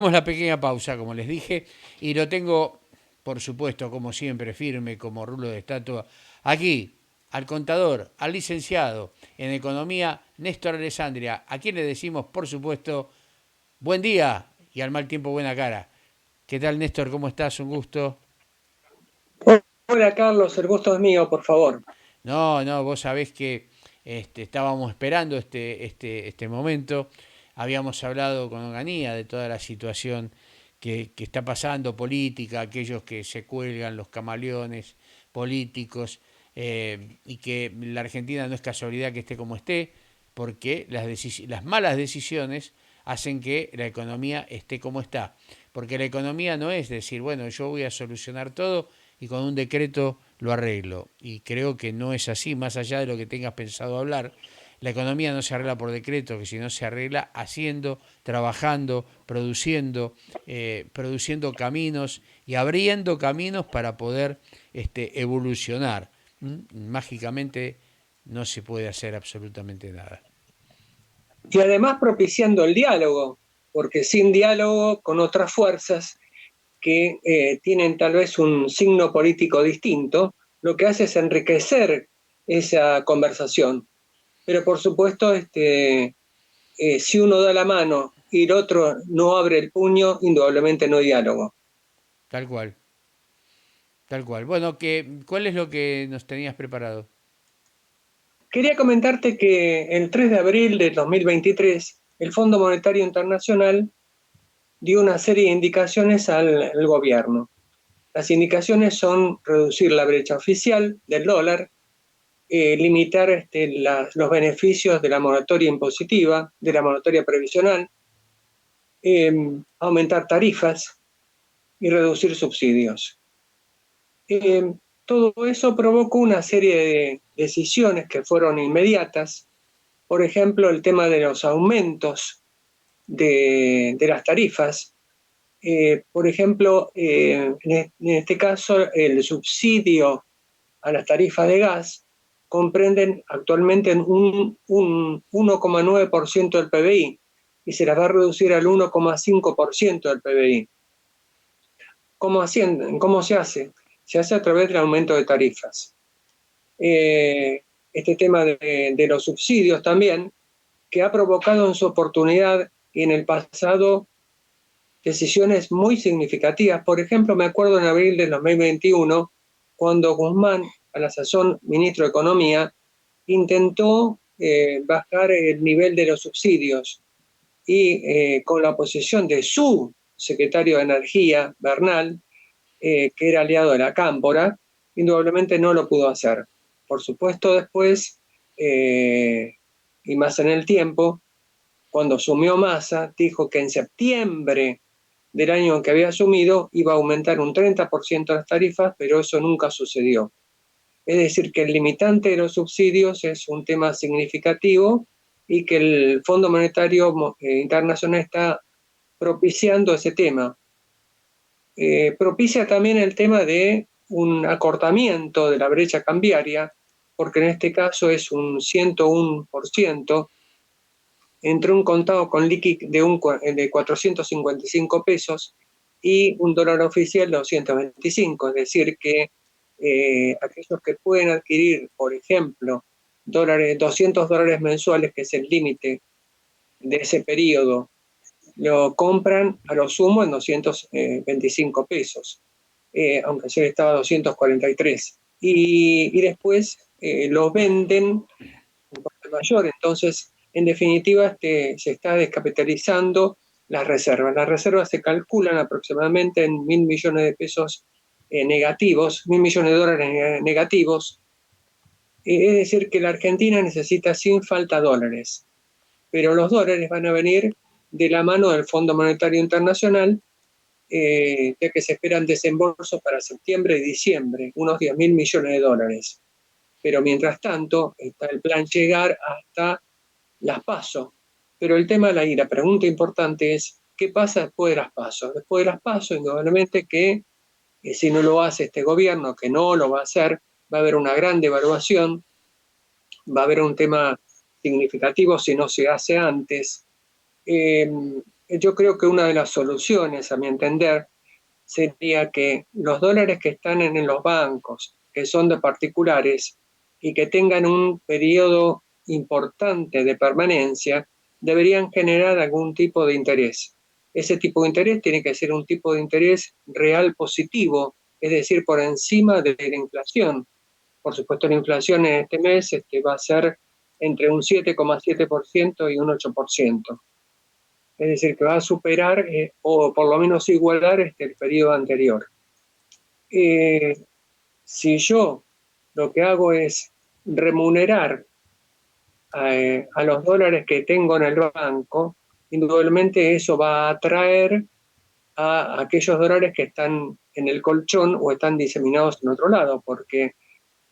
La pequeña pausa, como les dije, y lo tengo, por supuesto, como siempre, firme, como rulo de estatua, aquí, al contador, al licenciado en economía, Néstor Alessandria, a quien le decimos, por supuesto, buen día y al mal tiempo buena cara. ¿Qué tal, Néstor? ¿Cómo estás? Un gusto. Hola Carlos, el gusto es mío, por favor. No, no, vos sabés que estábamos esperando este momento. Habíamos hablado con Onganía de toda la situación que está pasando, política, aquellos que se cuelgan, los camaleones políticos, y que la Argentina no es casualidad que esté como esté, porque las malas decisiones hacen que la economía esté como está. Porque la economía no es decir, bueno, yo voy a solucionar todo y con un decreto lo arreglo. Y creo que no es así, más allá de lo que tengas pensado hablar. La economía no se arregla por decreto, que si no se arregla haciendo, trabajando, produciendo caminos y abriendo caminos para poder evolucionar. Mágicamente no se puede hacer absolutamente nada. Y además propiciando el diálogo, porque sin diálogo con otras fuerzas que tienen tal vez un signo político distinto, lo que hace es enriquecer esa conversación. Pero por supuesto, si uno da la mano y el otro no abre el puño, indudablemente no hay diálogo. Tal cual, tal cual. Bueno, ¿cuál es lo que nos tenías preparado? Quería comentarte que el 3 de abril de 2023, el Fondo Monetario Internacional dio una serie de indicaciones al gobierno. Las indicaciones son reducir la brecha oficial del dólar, limitar los beneficios de la moratoria impositiva, de la moratoria previsional, eh, aumentar tarifas y reducir subsidios. Eh, Todo eso provocó una serie de decisiones que fueron inmediatas. Por ejemplo, el tema de los aumentos de las tarifas. Por ejemplo, en este caso, el subsidio a las tarifas de gas comprenden actualmente un 1,9% del PBI y se las va a reducir al 1,5% del PBI. ¿Cómo se hace? Se hace a través del aumento de tarifas. Este tema de los subsidios también, que ha provocado en su oportunidad y en el pasado decisiones muy significativas. Por ejemplo, me acuerdo en abril de 2021, cuando Guzmán, a la sazón ministro de Economía, intentó bajar el nivel de los subsidios y con la oposición de su secretario de Energía, Bernal, que era aliado de la Cámpora, indudablemente no lo pudo hacer. Por supuesto, después, y más en el tiempo, cuando asumió Massa, dijo que en septiembre del año en que había asumido iba a aumentar un 30% las tarifas, pero eso nunca sucedió. Es decir, que el limitante de los subsidios es un tema significativo y que el Fondo Monetario Internacional está propiciando ese tema. Propicia también el tema de un acortamiento de la brecha cambiaria, porque en este caso es un 101% entre un contado con liqui de 455 pesos y un dólar oficial de 225, es decir, que aquellos que pueden adquirir, por ejemplo, 200 dólares mensuales, que es el límite de ese periodo, lo compran a lo sumo en 225 pesos, aunque ayer estaba a 243. Y después lo venden mayor. Entonces, en definitiva, se está descapitalizando las reservas. Las reservas se calculan aproximadamente en 1.000 millones de pesos negativos, 1.000 millones de dólares negativos. Es decir, que la Argentina necesita sin falta dólares, pero los dólares van a venir de la mano del Fondo Monetario Internacional, ya que se esperan desembolsos para septiembre y diciembre, unos 10.000 millones de dólares. Pero mientras tanto, está el plan llegar hasta las PASO. Pero el tema y la pregunta importante es, ¿qué pasa después de las PASO? Después de las PASO, indudablemente que si no lo hace este gobierno, que no lo va a hacer, va a haber una gran devaluación, va a haber un tema significativo si no se hace antes. Eh, yo creo que una de las soluciones, a mi entender, sería que los dólares que están en los bancos, que son de particulares y que tengan un periodo importante de permanencia, deberían generar algún tipo de interés. Ese tipo de interés tiene que ser un tipo de interés real positivo, es decir, por encima de la inflación. Por supuesto, la inflación en este mes va a ser entre un 7,7% y un 8%. Es decir, que va a superar o por lo menos igualar el periodo anterior. Eh, si yo lo que hago es remunerar a los dólares que tengo en el banco, indudablemente eso va a atraer a aquellos dólares que están en el colchón o están diseminados en otro lado, porque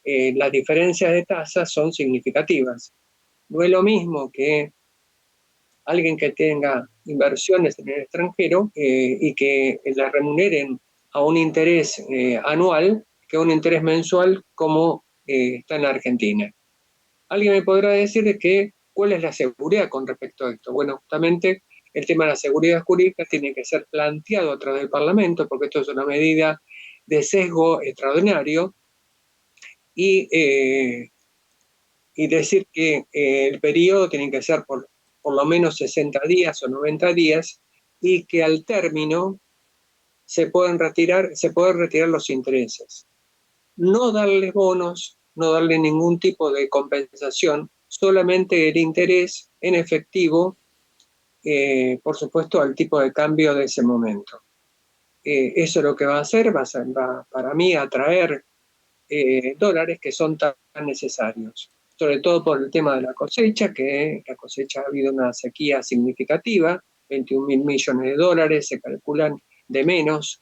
las diferencias de tasas son significativas. No es lo mismo que alguien que tenga inversiones en el extranjero y que la remuneren a un interés anual que a un interés mensual como está en la Argentina. Alguien me podrá decir que cuál es la seguridad con respecto a esto. Bueno, justamente el tema de la seguridad jurídica tiene que ser planteado a través del Parlamento porque esto es una medida de sesgo extraordinario y y decir que el periodo tiene que ser por lo menos 60 días o 90 días y que al término se pueden retirar los intereses. No darles bonos, no darle ningún tipo de compensación, solamente el interés en efectivo, por supuesto, al tipo de cambio de ese momento. Eso es lo que va a hacer, va para mí a atraer dólares que son tan necesarios, sobre todo por el tema de la cosecha, que la cosecha ha habido una sequía significativa, 21.000 millones de dólares se calculan de menos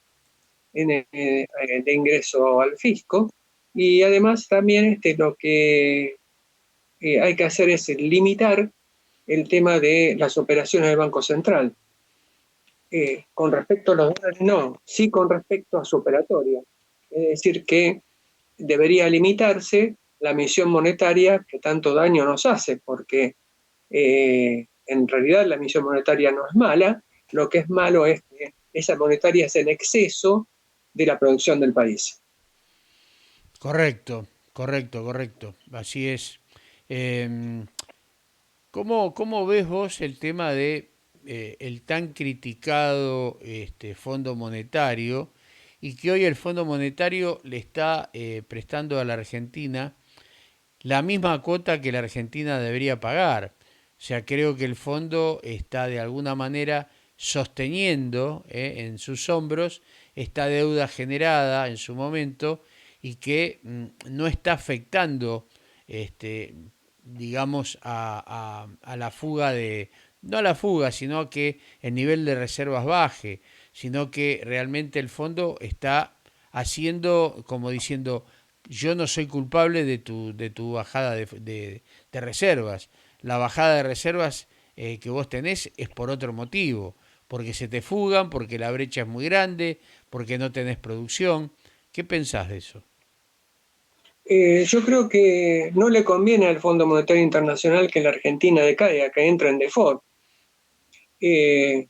de ingreso al fisco, y además también lo que hay que hacer es limitar el tema de las operaciones del Banco Central. Con respecto a los dólares, no, sí con respecto a su operatoria. Es decir, que debería limitarse la emisión monetaria que tanto daño nos hace, porque en realidad la emisión monetaria no es mala, lo que es malo es que esa monetaria es en exceso de la producción del país. Correcto, correcto, correcto. Así es. Em, ¿cómo ves vos el tema de el tan criticado Fondo Monetario y que hoy el Fondo Monetario le está prestando a la Argentina la misma cuota que la Argentina debería pagar? O sea, creo que el fondo está de alguna manera sosteniendo en sus hombros esta deuda generada en su momento y que no está afectando, este, digamos, a la fuga de, no a la fuga, sino que el nivel de reservas baje, sino que realmente el fondo está haciendo, como diciendo, yo no soy culpable de tu bajada de reservas. La bajada de reservas que vos tenés es por otro motivo, porque se te fugan, porque la brecha es muy grande, porque no tenés producción. ¿Qué pensás de eso? Yo creo que no le conviene al Fondo Monetario Internacional que la Argentina decaiga, que entre en default. De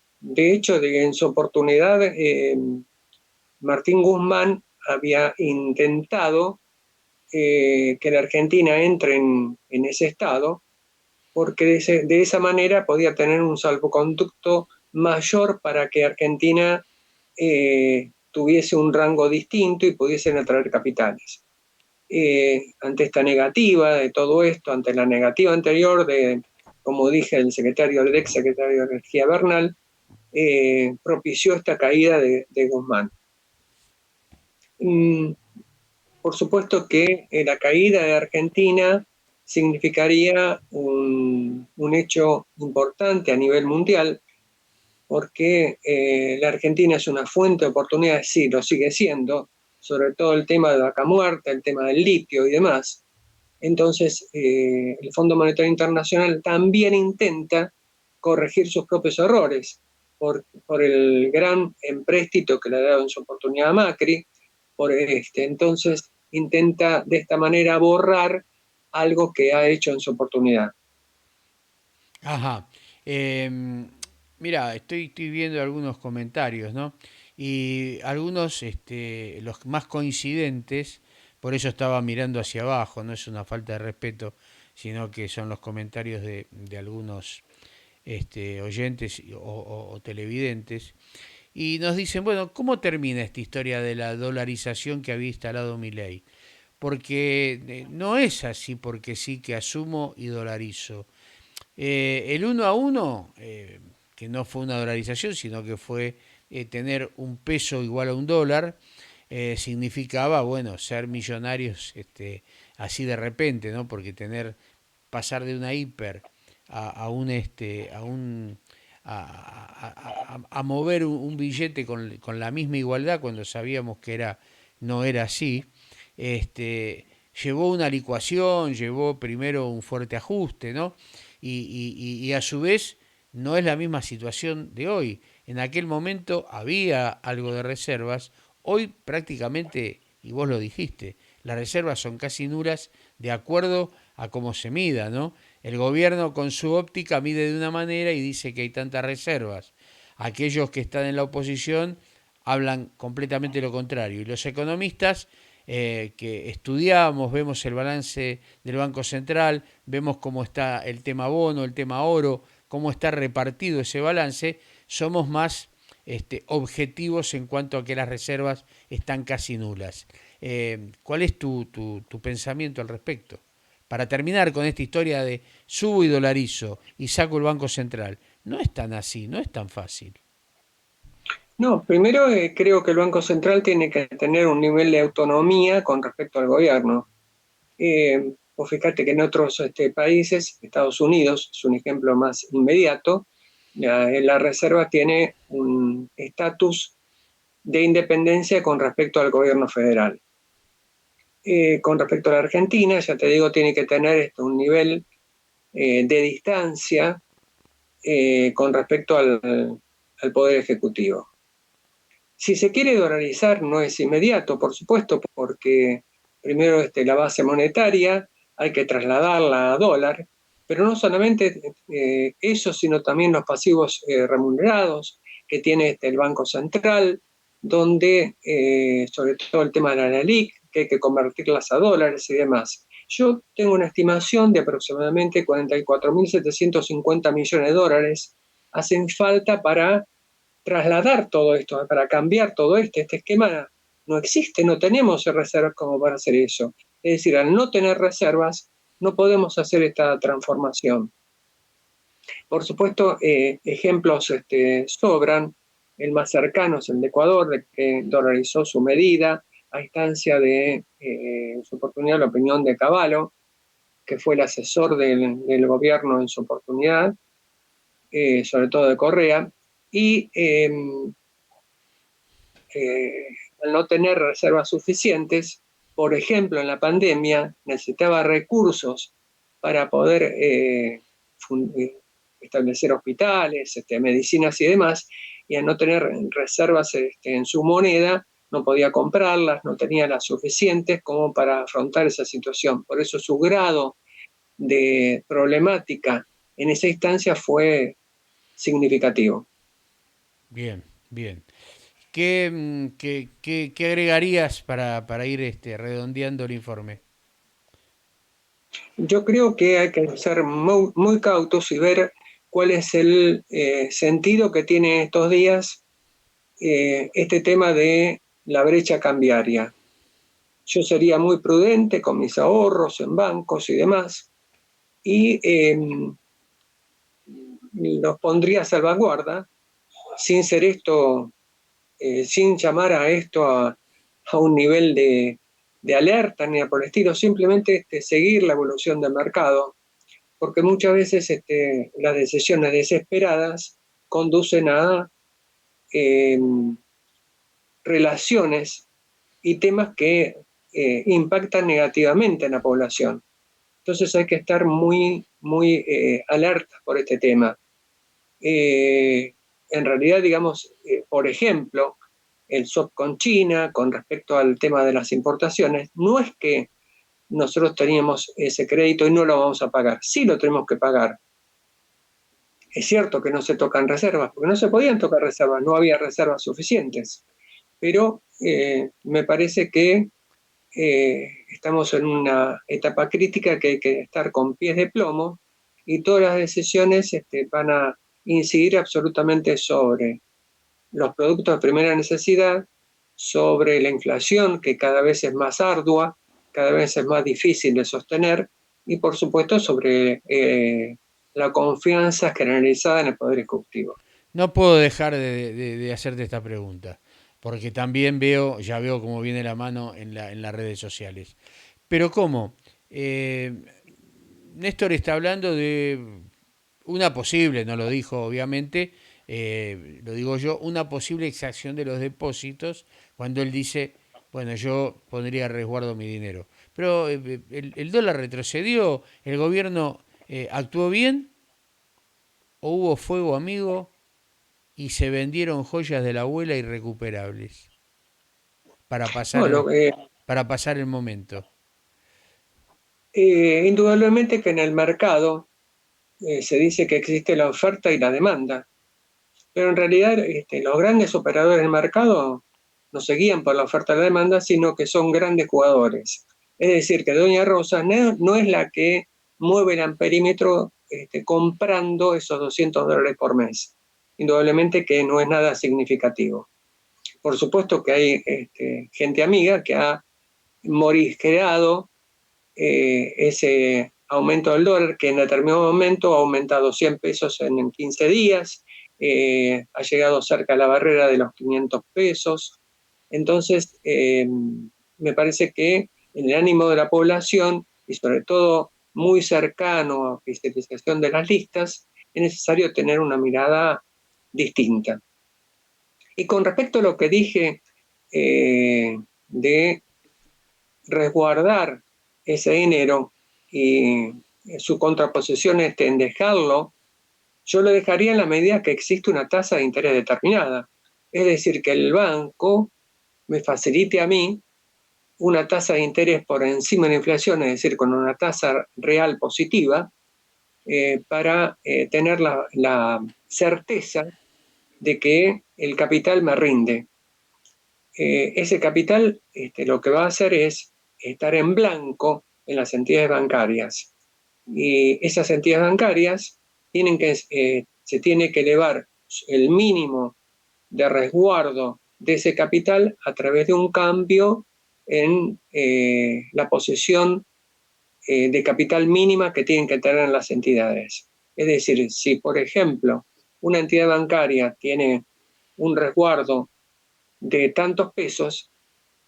hecho, en su oportunidad, Martín Guzmán había intentado que la Argentina entre en ese estado, porque de esa manera podía tener un salvoconducto mayor para que Argentina tuviese un rango distinto y pudiesen atraer capitales. Ante esta negativa de todo esto, ante la negativa anterior de, como dije, el ex secretario de Energía Bernal, propició esta caída de Guzmán. Mm, por supuesto que la caída de Argentina significaría un hecho importante a nivel mundial, porque la Argentina es una fuente de oportunidades, sí, lo sigue siendo, sobre todo el tema de vaca muerta, el tema del litio y demás. Entonces, el Fondo Monetario Internacional también intenta corregir sus propios errores por el gran empréstito que le ha dado en su oportunidad a Macri. Entonces, intenta de esta manera borrar algo que ha hecho en su oportunidad. Ajá. Mira, estoy viendo algunos comentarios, ¿no? Y algunos, los más coincidentes, por eso estaba mirando hacia abajo, no es una falta de respeto, sino que son los comentarios de algunos oyentes o televidentes. Y nos dicen, bueno, ¿cómo termina esta historia de la dolarización que había instalado Milei? Porque no es así porque sí que asumo y dolarizo. El uno a uno, que no fue una dolarización, sino que fue tener un peso igual a un dólar, significaba, bueno, ser millonarios así de repente, ¿no? Porque pasar de una hiper a un, a un, a mover un billete con la misma igualdad cuando sabíamos que no era así, llevó una licuación, llevó primero un fuerte ajuste, ¿no? Y a su vez no es la misma situación de hoy. En aquel momento había algo de reservas, hoy prácticamente, y vos lo dijiste, las reservas son casi nulas de acuerdo a cómo se mida, ¿no? El gobierno con su óptica mide de una manera y dice que hay tantas reservas. Aquellos que están en la oposición hablan completamente lo contrario. Y los economistas que estudiamos, vemos el balance del Banco Central, vemos cómo está el tema bono, el tema oro, cómo está repartido ese balance, somos más objetivos en cuanto a que las reservas están casi nulas. ¿Cuál es tu pensamiento al respecto? Para terminar con esta historia de subo y dolarizo y saco el Banco Central, no es tan así, no es tan fácil. No, primero creo que el Banco Central tiene que tener un nivel de autonomía con respecto al gobierno. Vos fíjate que en otros países, Estados Unidos es un ejemplo más inmediato, la Reserva tiene un estatus de independencia con respecto al gobierno federal. Con respecto a la Argentina, ya te digo, tiene que tener un nivel de distancia con respecto al Poder Ejecutivo. Si se quiere dolarizar, no es inmediato, por supuesto, porque primero la base monetaria hay que trasladarla a dólar, pero no solamente eso, sino también los pasivos remunerados que tiene el Banco Central, donde sobre todo el tema de la LELIQ, que hay que convertirlas a dólares y demás. Yo tengo una estimación de aproximadamente 44.750 millones de dólares hacen falta para trasladar todo esto, para cambiar todo este esquema no existe, no tenemos reservas como para hacer eso. Es decir, al no tener reservas, no podemos hacer esta transformación. Por supuesto, ejemplos sobran. El más cercano es el de Ecuador, de que dolarizó su medida a instancia de, en su oportunidad, la opinión de Cavallo, que fue el asesor del gobierno en su oportunidad, sobre todo de Correa, y al no tener reservas suficientes, por ejemplo, en la pandemia necesitaba recursos para poder establecer hospitales, medicinas y demás, y al no tener reservas en su moneda, no podía comprarlas, no tenía las suficientes como para afrontar esa situación. Por eso su grado de problemática en esa instancia fue significativo. Bien, bien. ¿Qué agregarías para ir redondeando el informe? Yo creo que hay que ser muy, muy cautos y ver cuál es el sentido que tiene estos días este tema de la brecha cambiaria. Yo sería muy prudente con mis ahorros en bancos y demás y los pondría a salvaguarda sin ser esto, sin llamar a esto a un nivel de alerta ni por el estilo, simplemente seguir la evolución del mercado, porque muchas veces las decisiones desesperadas conducen a eh, relaciones y temas que impactan negativamente en la población. Entonces hay que estar muy, muy alertas por este tema. En realidad, digamos, por ejemplo, el swap con China con respecto al tema de las importaciones, no es que nosotros teníamos ese crédito y no lo vamos a pagar, sí lo tenemos que pagar. Es cierto que no se tocan reservas, porque no se podían tocar reservas, no había reservas suficientes, pero me parece que estamos en una etapa crítica que hay que estar con pies de plomo y todas las decisiones van a incidir absolutamente sobre los productos de primera necesidad, sobre la inflación, que cada vez es más ardua, cada vez es más difícil de sostener, y por supuesto sobre la confianza generalizada en el Poder Ejecutivo. No puedo dejar de hacerte esta pregunta, porque también veo, ya veo cómo viene la mano en las redes sociales. Pero ¿cómo? Néstor está hablando de una posible, no lo dijo obviamente, lo digo yo, una posible exacción de los depósitos cuando él dice, bueno, yo pondría a resguardo mi dinero. Pero el dólar retrocedió, el gobierno actuó bien o hubo fuego amigo y se vendieron joyas de la abuela irrecuperables para pasar No, para pasar el momento. indudablemente que en el mercado se dice que existe la oferta y la demanda, pero en realidad los grandes operadores del mercado no se guían por la oferta y la demanda, sino que son grandes jugadores. Es decir, que Doña Rosa no es la que mueve el amperímetro comprando esos $200 por mes. Indudablemente que no es nada significativo. Por supuesto que hay gente amiga que ha morisqueado ese aumento del dólar, que en determinado momento ha aumentado 100 pesos en 15 días, ha llegado cerca a la barrera de los 500 pesos. Entonces, me parece que en el ánimo de la población, y sobre todo muy cercano a la oficialización de las listas, es necesario tener una mirada distinta. Y con respecto a lo que dije de resguardar ese dinero y su contraposición en dejarlo, yo lo dejaría en la medida que existe una tasa de interés determinada. Es decir, que el banco me facilite a mí una tasa de interés por encima de la inflación, es decir, con una tasa real positiva, para tener la certeza de que el capital me rinde. Ese capital lo que va a hacer es estar en blanco en las entidades bancarias. Y esas entidades bancarias se tiene que elevar el mínimo de resguardo de ese capital a través de un cambio en la posición de capital mínima que tienen que tener las entidades. Es decir, si por ejemplo una entidad bancaria tiene un resguardo de tantos pesos,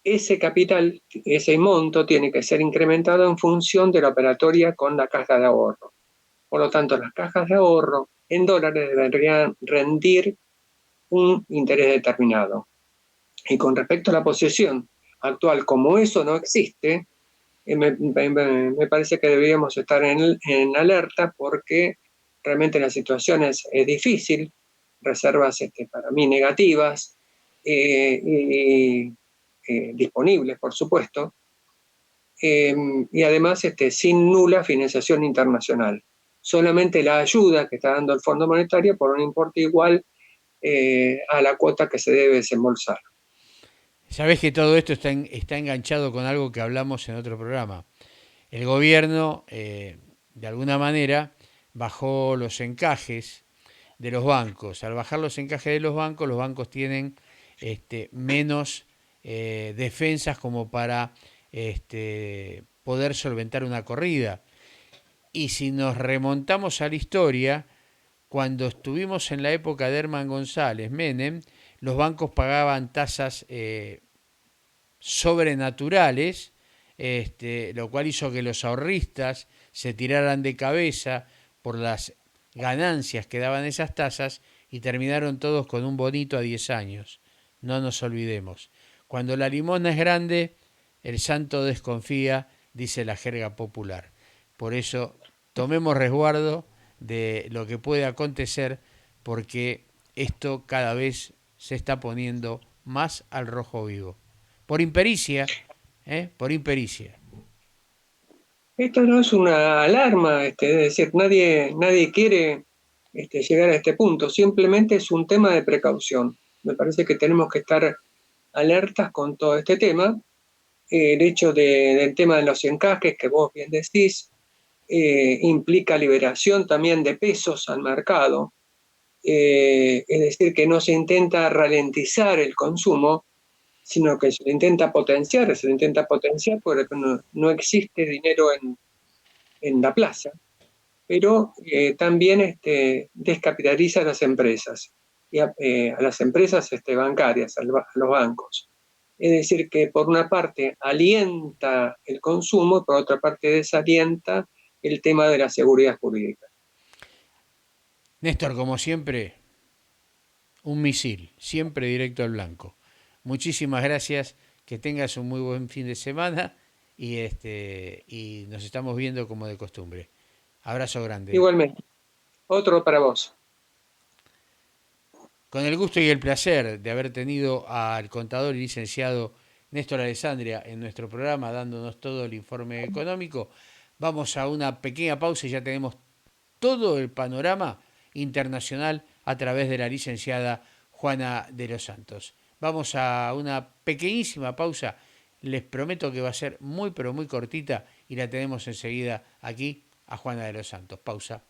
ese capital, ese monto tiene que ser incrementado en función de la operatoria con la caja de ahorro. Por lo tanto, las cajas de ahorro en dólares deberían rendir un interés determinado. Y con respecto a la posesión actual, como eso no existe, me parece que deberíamos estar en alerta porque realmente la situación es difícil, reservas para mí negativas y disponibles, por supuesto, y además sin nula financiación internacional. Solamente la ayuda que está dando el Fondo Monetario por un importe igual a la cuota que se debe desembolsar. Sabés que todo esto está enganchado con algo que hablamos en otro programa. El gobierno, de alguna manera, bajó los encajes de los bancos. Al bajar los bancos tienen menos defensas como para poder solventar una corrida. Y si nos remontamos a la historia, cuando estuvimos en la época de Herman González, Menem, los bancos pagaban tasas sobrenaturales, lo cual hizo que los ahorristas se tiraran de cabeza por las ganancias que daban esas tasas y terminaron todos con un bonito a 10 años. No nos olvidemos. Cuando la limosna es grande, el santo desconfía, dice la jerga popular. Por eso, tomemos resguardo de lo que puede acontecer, porque esto cada vez se está poniendo más al rojo vivo. Por impericia, ¿eh? Por impericia. Esto no es una alarma, es decir, nadie quiere llegar a este punto. Simplemente es un tema de precaución. Me parece que tenemos que estar alertas con todo este tema. El hecho del tema de los encajes, que vos bien decís, implica liberación también de pesos al mercado. Es decir, que no se intenta ralentizar el consumo, sino que se lo intenta potenciar porque no existe dinero en la plaza, pero también descapitaliza a las empresas, y a las empresas bancarias, a los bancos. Es decir, que por una parte alienta el consumo, por otra parte desalienta el tema de la seguridad jurídica. Néstor, como siempre, un misil, siempre directo al blanco. Muchísimas gracias, que tengas un muy buen fin de semana y nos estamos viendo como de costumbre. Abrazo grande. Igualmente, otro para vos. Con el gusto y el placer de haber tenido al contador y licenciado Néstor Alessandria en nuestro programa dándonos todo el informe económico, vamos a una pequeña pausa y ya tenemos todo el panorama internacional a través de la licenciada Juana de los Santos. Vamos a una pequeñísima pausa, les prometo que va a ser muy pero muy cortita y la tenemos enseguida aquí a Juana de los Santos. Pausa.